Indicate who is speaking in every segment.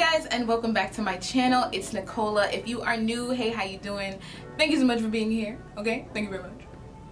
Speaker 1: guys, and welcome back to my channel. It's Nicolah. If you are new, hey, how you doing? Thank you so much for being here. Okay, thank you very much.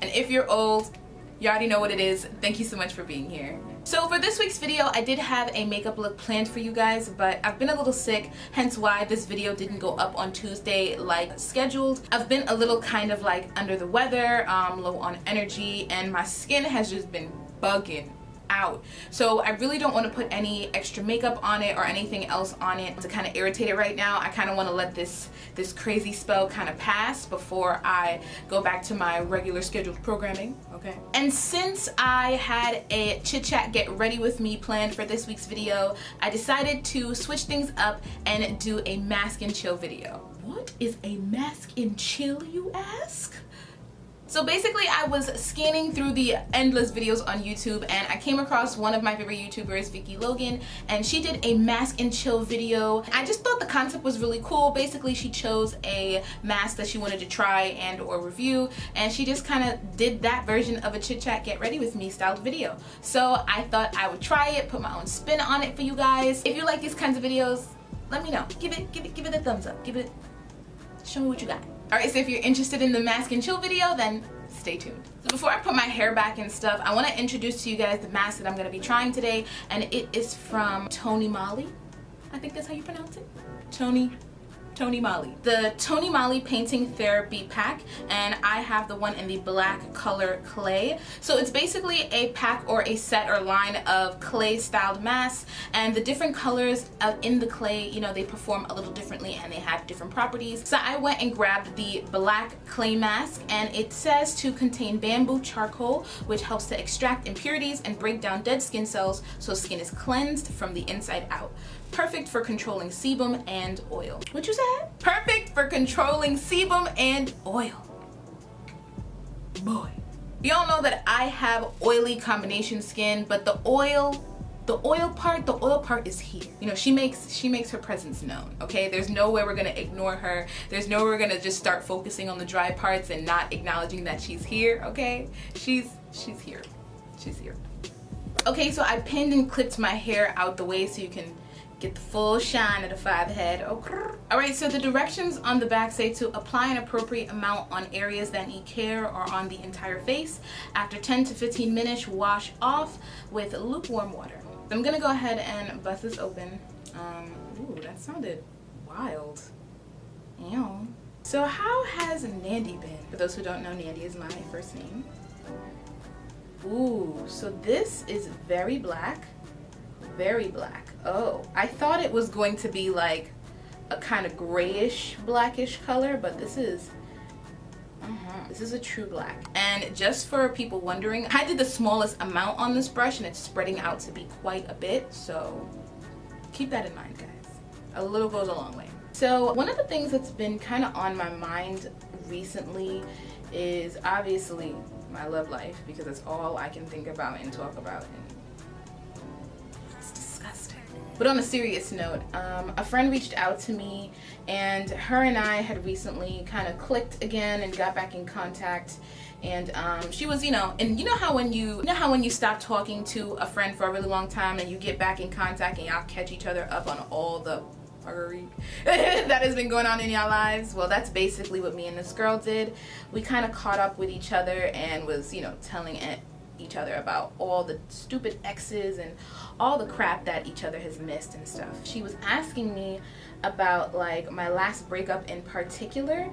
Speaker 1: And if you're old, you already know what it is. Thank you so much for being here. So for this week's video, I did have a makeup look planned for you guys, but I've been a little sick, hence why this video didn't go up on Tuesday like scheduled. I've been a little kind of like under the weather, low on energy, and my skin has just been bugging out. So I really don't want to put any extra makeup on it or anything else on it to kind of irritate it right now. I kind of want to let this crazy spell kind of pass before I go back to my regular scheduled programming, okay? And since I had a chit chat get ready with me planned for this week's video, I decided to switch things up and do a mask and chill video. What is a mask and chill, you ask? So basically, I was scanning through the endless videos on YouTube and I came across one of my favorite YouTubers, Vicky Logan, and she did a mask and chill video. I just thought the concept was really cool. Basically, she chose a mask that she wanted to try and or review, and she just kind of did that version of a chit chat get ready with me styled video. So I thought I would try it, put my own spin on it for you guys. If you like these kinds of videos, let me know. Give it a thumbs up. Show me what you got. Alright, so if you're interested in the mask and chill video, then stay tuned. So before I put my hair back and stuff, I want to introduce to you guys the mask that I'm going to be trying today, and it is from Tony Moly. I think that's how you pronounce it. Tony Moly. The Tony Moly Painting Therapy Pack, and I have the one in the black color clay. So it's basically a pack or a set or line of clay styled masks, and the different colors in the clay, you know, they perform a little differently and they have different properties. So I went and grabbed the black clay mask, and it says to contain bamboo charcoal, which helps to extract impurities and break down dead skin cells so skin is cleansed from the inside out. Perfect for controlling sebum and oil. What you said? Perfect for controlling sebum and oil. Boy. Y'all know that I have oily combination skin, but the oil part is here. You know, she makes her presence known, okay? There's no way we're gonna ignore her. There's no way we're gonna just start focusing on the dry parts and not acknowledging that she's here, okay? She's here. She's here. Okay, so I pinned and clipped my hair out the way so you can get the full shine of the five head. Okay. Alright, so the directions on the back say to apply an appropriate amount on areas that need care or on the entire face. After 10 to 15 minutes, wash off with lukewarm water. I'm gonna go ahead and bust this open. Ooh, that sounded wild. Ew. So how has Nandy been? For those who don't know, Nandy is my first name. Ooh, so this is very black. Very black. Oh, I thought it was going to be like a kind of grayish blackish color, but this is a true black. And just for people wondering, I did the smallest amount on this brush and it's spreading out to be quite a bit, so keep that in mind, guys. A little goes a long way. So one of the things that's been kind of on my mind recently is obviously my love life, because that's all I can think about and talk about, and but on a serious note, a friend reached out to me, and her and I had recently kind of clicked again and got back in contact. And she was, you know, and you know how when you stop talking to a friend for a really long time and you get back in contact and y'all catch each other up on all the fuckery that has been going on in y'all lives? Well, that's basically what me and this girl did. We kind of caught up with each other and was, you know, telling each other about all the stupid exes and all the crap that each other has missed and stuff. She was asking me about like my last breakup in particular,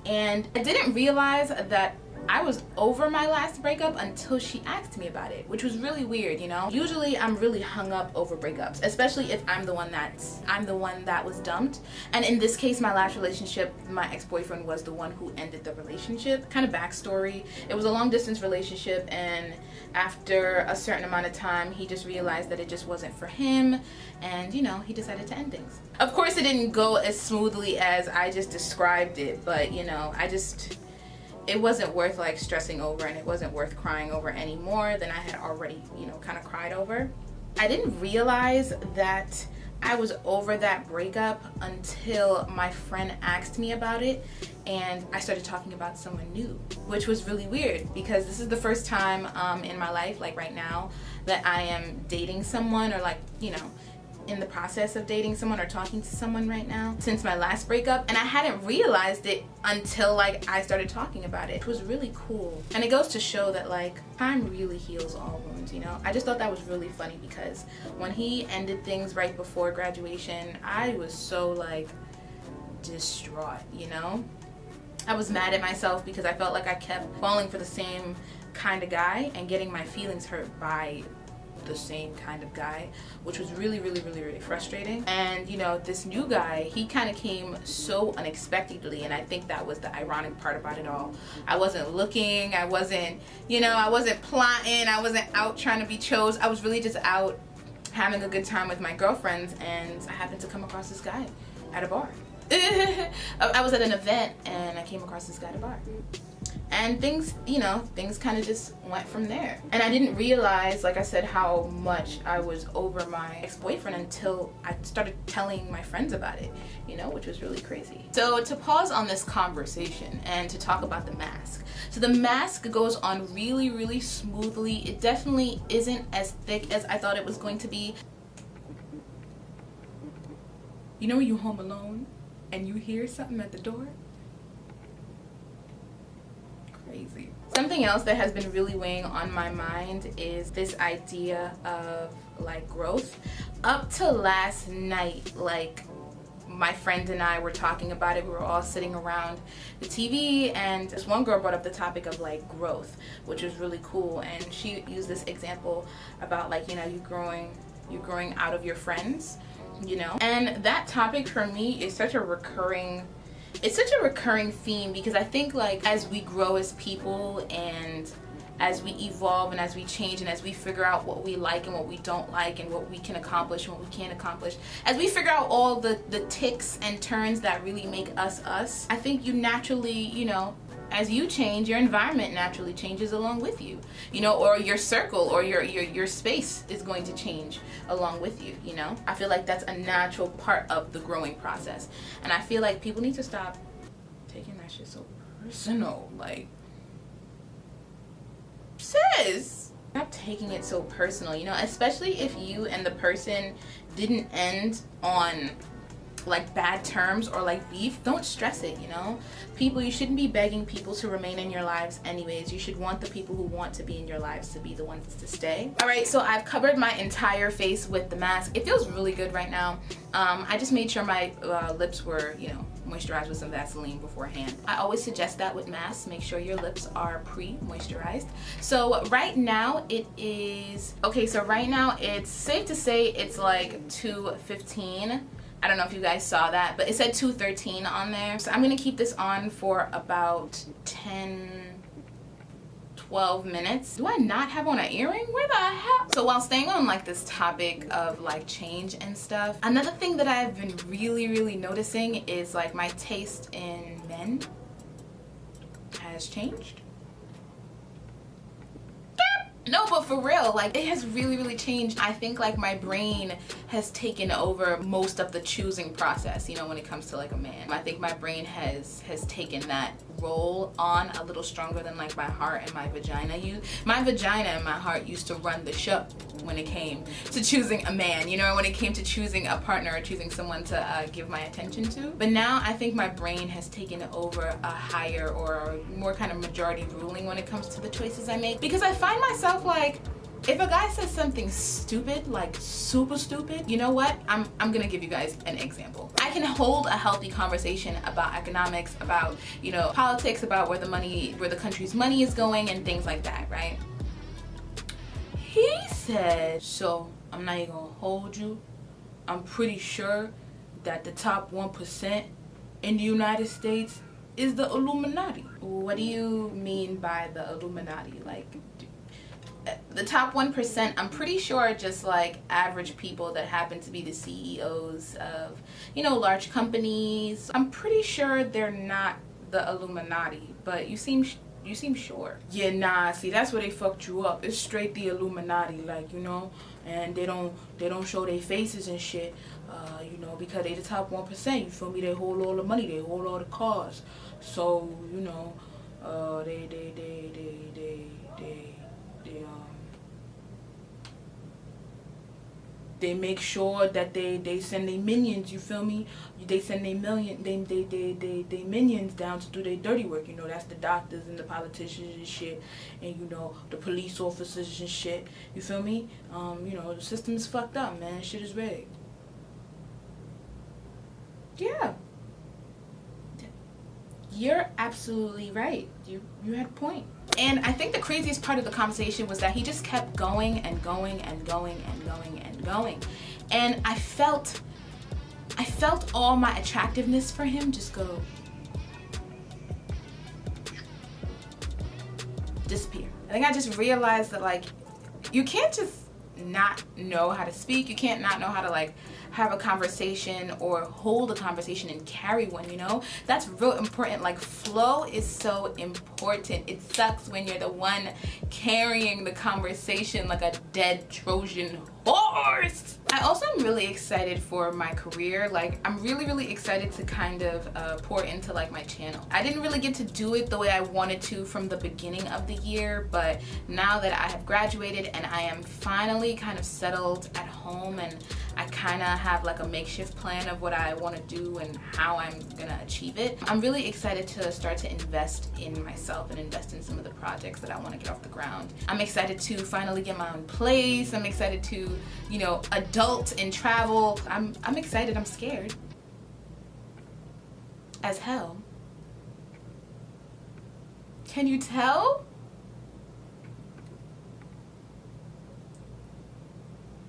Speaker 1: and I didn't realize that I was over my last breakup until she asked me about it, which was really weird, you know? Usually I'm really hung up over breakups, especially if I'm the one that was dumped. And in this case, my last relationship, my ex-boyfriend was the one who ended the relationship. Kind of backstory, it was a long distance relationship, and after a certain amount of time, he just realized that it just wasn't for him, and you know, he decided to end things. Of course, it didn't go as smoothly as I just described it, but you know, it wasn't worth like stressing over, and it wasn't worth crying over any more than I had already, you know, kind of cried over. I didn't realize that I was over that breakup until my friend asked me about it, and I started talking about someone new, which was really weird because this is the first time in my life, like right now, that I am dating someone, or like, you know, in the process of dating someone or talking to someone right now since my last breakup, and I hadn't realized it until like I started talking about it. It was really cool, and it goes to show that like time really heals all wounds, you know. I just thought that was really funny because when he ended things right before graduation, I was so like distraught, you know. I was mad at myself because I felt like I kept falling for the same kind of guy and getting my feelings hurt by the same kind of guy, which was really frustrating. And you know, this new guy, he kind of came so unexpectedly, and I think that was the ironic part about it all. I wasn't looking, I wasn't, you know, I wasn't plotting, I wasn't out trying to be chose. I was really just out having a good time with my girlfriends, and I happened to come across this guy at a bar. I was at an event and I came across this guy at a bar. And things, you know, things kind of just went from there. And I didn't realize, like I said, how much I was over my ex-boyfriend until I started telling my friends about it, you know, which was really crazy. So to pause on this conversation and to talk about the mask. So the mask goes on really smoothly. It definitely isn't as thick as I thought it was going to be. You know when you're home alone and you hear something at the door? Crazy. Something else that has been really weighing on my mind is this idea of like growth. Up to last night, like my friend and I were talking about it. We were all sitting around the TV, and this one girl brought up the topic of like growth, which was really cool. And she used this example about like, you know, you're growing out of your friends, you know. And that topic for me is such a recurring theme, because I think like as we grow as people and as we evolve and as we change and as we figure out what we like and what we don't like and what we can accomplish and what we can't accomplish, as we figure out all the ticks and turns that really make us us, I think you naturally, you know, as you change, your environment naturally changes along with you, you know, or your circle or your space is going to change along with you, you know. I feel like that's a natural part of the growing process, and I feel like people need to stop taking that shit so personal. Like, sis, stop taking it so personal, you know, especially if you and the person didn't end on like bad terms or like beef. Don't stress it, you know. People, you shouldn't be begging people to remain in your lives anyways. You should want the people who want to be in your lives to be the ones to stay. All right, so I've covered my entire face with the mask. It feels really good right now. I just made sure my lips were, you know, moisturized with some Vaseline beforehand. I always suggest that with masks. Make sure your lips are pre-moisturized. So right now it is, okay, so right now it's safe to say it's like 2:15. I don't know if you guys saw that, but it said 2:13 on there. So I'm gonna keep this on for about 10-12 minutes. Do I not have on an earring? Where the hell? So while staying on like this topic of like change and stuff, another thing that I've been really noticing is like my taste in men has changed. No, but for real, like it has really changed. I think like my brain has taken over most of the choosing process, you know, when it comes to like a man. I think my brain has taken that role on a little stronger than like my heart and my vagina. My vagina and my heart used to run the show when it came to choosing a man, you know, when it came to choosing a partner or choosing someone to give my attention to. But now I think my brain has taken over a higher or more kind of majority ruling when it comes to the choices I make, because I find myself like, if a guy says something stupid, like super stupid, you know what? I'm gonna give you guys an example. I can hold a healthy conversation about economics, about, you know, politics, about where the country's money is going and things like that, right? He said, so I'm not even gonna hold you. I'm pretty sure that the top 1% in the United States is the Illuminati. What do you mean by the Illuminati? Like, the top 1%, I'm pretty sure are just like average people that happen to be the CEOs of, you know, large companies. I'm pretty sure they're not the Illuminati, but you seem sure. Yeah, nah, see, that's where they fucked you up. It's straight the Illuminati, like, you know, and they don't show their faces and shit, you know, because they the top 1%, you feel me? They hold all the money, they hold all the cars. So, you know, they They make sure that they send their minions, you feel me? They send their minions down to do their dirty work, you know. That's the doctors and the politicians and shit, and you know, the police officers and shit, you feel me? You know, the system is fucked up, man. Shit is rigged. Yeah. You're absolutely right. You had a point. And I think the craziest part of the conversation was that he just kept going and going and going and going and going. And I felt all my attractiveness for him just go disappear. I think I just realized that, like, you can't just not know how to speak. You can't not know how to, like, have a conversation or hold a conversation and carry one, you know? That's real important. Like, flow is so important. It sucks when you're the one carrying the conversation like a dead Trojan horse. I also am really excited for my career. Like, I'm really excited to kind of pour into, like, my channel. I didn't really get to do it the way I wanted to from the beginning of the year, but now that I have graduated and I am finally kind of settled at home, and I kind of have like a makeshift plan of what I want to do and how I'm gonna achieve it, I'm really excited to start to invest in myself and invest in some of the projects that I want to get off the ground. I'm excited to finally get my own place. I'm excited to, you know, adult and travel. I'm excited. I'm scared as hell. Can you tell?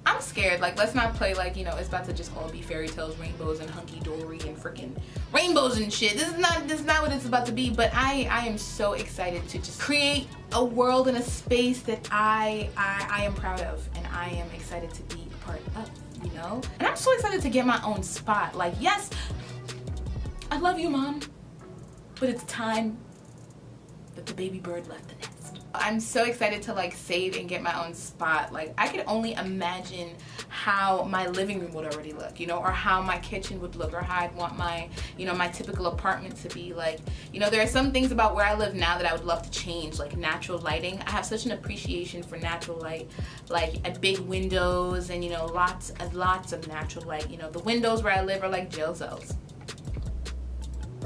Speaker 1: I'm scared. Like, let's not play like, you know, it's about to just all be fairy tales, rainbows, and hunky-dory and freaking rainbows and shit. This is not what it's about to be. But I am so excited to just create a world and a space that I am proud of, and I am excited to be a part of, you know? And I'm so excited to get my own spot. Like, yes, I love you, Mom, but it's time that the baby bird left the nest. I'm so excited to, like, save and get my own spot. Like, I could only imagine how my living room would already look, you know, or how my kitchen would look, or how I'd want my, you know, my typical apartment to be. Like, you know, there are some things about where I live now that I would love to change, like natural lighting. I have such an appreciation for natural light, like big windows and, you know, lots of natural light. You know, the windows where I live are like jail cells.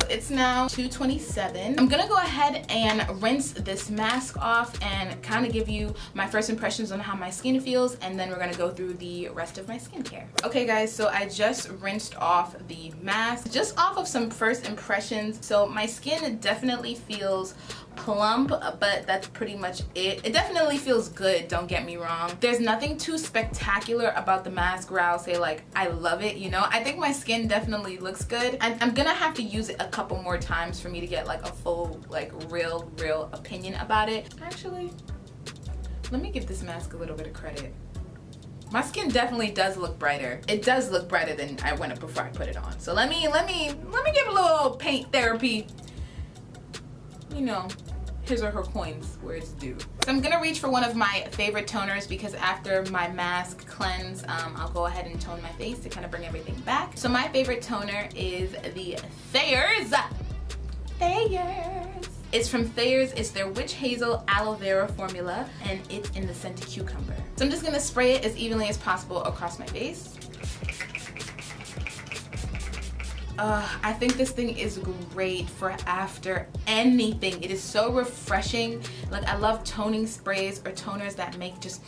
Speaker 1: It's now 2:27. I'm gonna go ahead and rinse this mask off and kind of give you my first impressions on how my skin feels, and then we're gonna go through the rest of my skincare. Okay guys, so I just rinsed off the mask, just off of some first impressions. So my skin definitely feels plump, but that's pretty much it. It definitely feels good, don't get me wrong. There's nothing too spectacular about the mask where I'll say, like, I love it, you know? I think my skin definitely looks good. I'm gonna have to use it a couple more times for me to get, like, a full, like, real opinion about it. Actually, let me give this mask a little bit of credit. My skin definitely does look brighter. It does look brighter than I went up before I put it on. So let me give a little paint therapy. You know, his or her coins where it's due. So I'm gonna reach for one of my favorite toners, because after my mask cleanse, I'll go ahead and tone my face to kind of bring everything back. So my favorite toner is the Thayers. It's from Thayers. It's their Witch Hazel Aloe Vera formula, and it's in the scent of cucumber. So I'm just gonna spray it as evenly as possible across my face. I think this thing is great for after anything. It is so refreshing. Like, I love toning sprays or toners that make just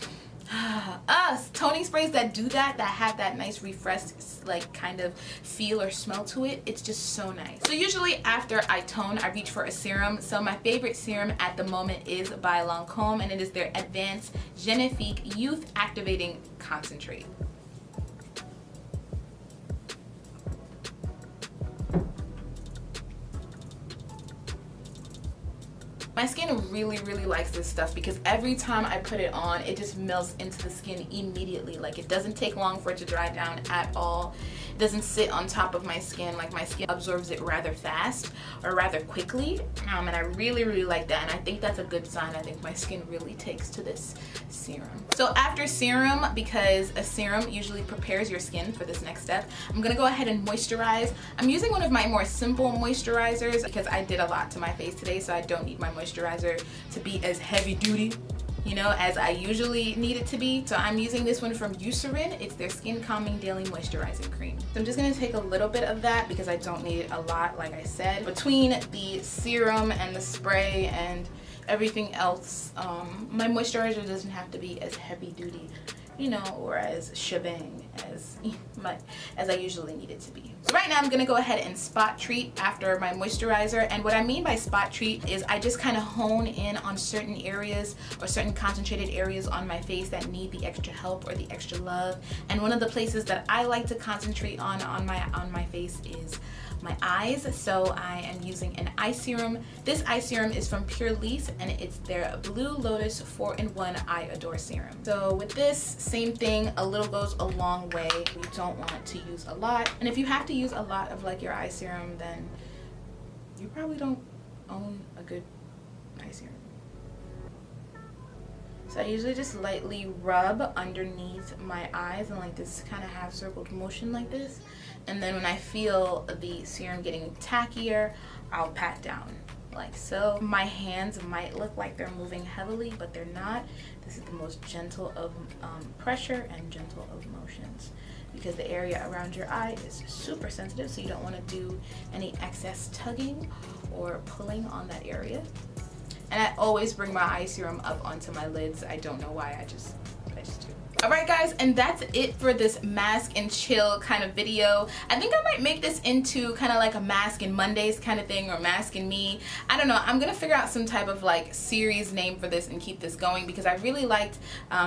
Speaker 1: toning sprays that do that have that nice refreshed, like, kind of feel or smell to it. It's just so nice. So usually after I tone, I reach for a serum. So my favorite serum at the moment is by Lancome, and it is their Advanced Genifique Youth Activating Concentrate. My skin really likes this stuff, because every time I put it on, it just melts into the skin immediately. Like, it doesn't take long for it to dry down at all. It doesn't sit on top of my skin. Like, my skin absorbs it rather fast or rather quickly, and I really like that, and I think that's a good sign. I think my skin really takes to this serum. So after serum, because a serum usually prepares your skin for this next step, I'm gonna go ahead and moisturize. I'm using one of my more simple moisturizers because I did a lot to my face today, so I don't need my moisturizer to be as heavy duty. you know, as I usually need it to be. So I'm using this one from Eucerin. It's their Skin Calming Daily Moisturizing Cream. So I'm just gonna take a little bit of that because I don't need it a lot, like I said. Between the serum and the spray and everything else, my moisturizer doesn't have to be as heavy duty, you know, or as shebang as I usually need it to be. So right now I'm gonna go ahead and spot treat after my moisturizer. And what I mean by spot treat is I just kind of hone in on certain areas or certain concentrated areas on my face that need the extra help or the extra love. And one of the places that I like to concentrate on my face is my eyes. So I am using an eye serum. This eye serum is from Pure Lease and it's their Blue Lotus 4-in-1 Eye Adore Serum. So with this, same thing, a little goes a long way. You don't want to use a lot. And if you have to use a lot of like your eye serum, then you probably don't own a good eye serum. So I usually just lightly rub underneath my eyes and like this kind of half circled motion like this. And then when I feel the serum getting tackier, I'll pat down like so. My hands might look like they're moving heavily, but they're not. This is the most gentle of pressure and gentle of motions because the area around your eye is super sensitive, so you don't want to do any excess tugging or pulling on that area. And I always bring my eye serum up onto my lids. I don't know why, I just do. Alright guys, and that's it for this mask and chill kind of video. I think I might make this into kind of like a mask and Mondays kind of thing, or mask and me. I don't know, I'm gonna figure out some type of like series name for this and keep this going because I really liked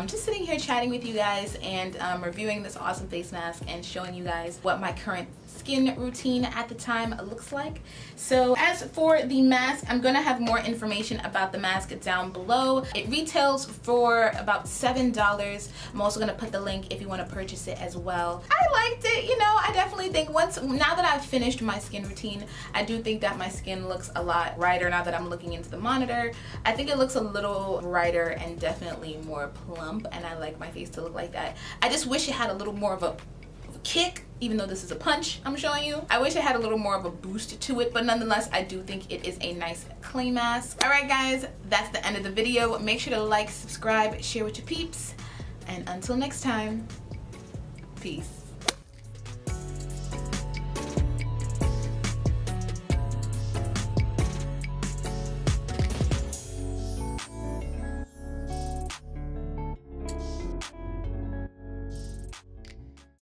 Speaker 1: just sitting here chatting with you guys and reviewing this awesome face mask and showing you guys what my current skin routine at the time looks like. So as for the mask, I'm gonna have more information about the mask down below. It retails for about $7. I'm also gonna put the link if you want to purchase it as well. I liked it, you know. I definitely think now that I've finished my skin routine, I do think that my skin looks a lot brighter now that I'm looking into the monitor. I think it looks a little brighter and definitely more plump, and I like my face to look like that. I just wish it had a little more of a kick, even though this is a punch I'm showing you. I wish it had a little more of a boost to it, but nonetheless I do think it is a nice clay mask. Alright guys, that's the end of the video. Make sure to like, subscribe, share with your peeps, and until next time, peace.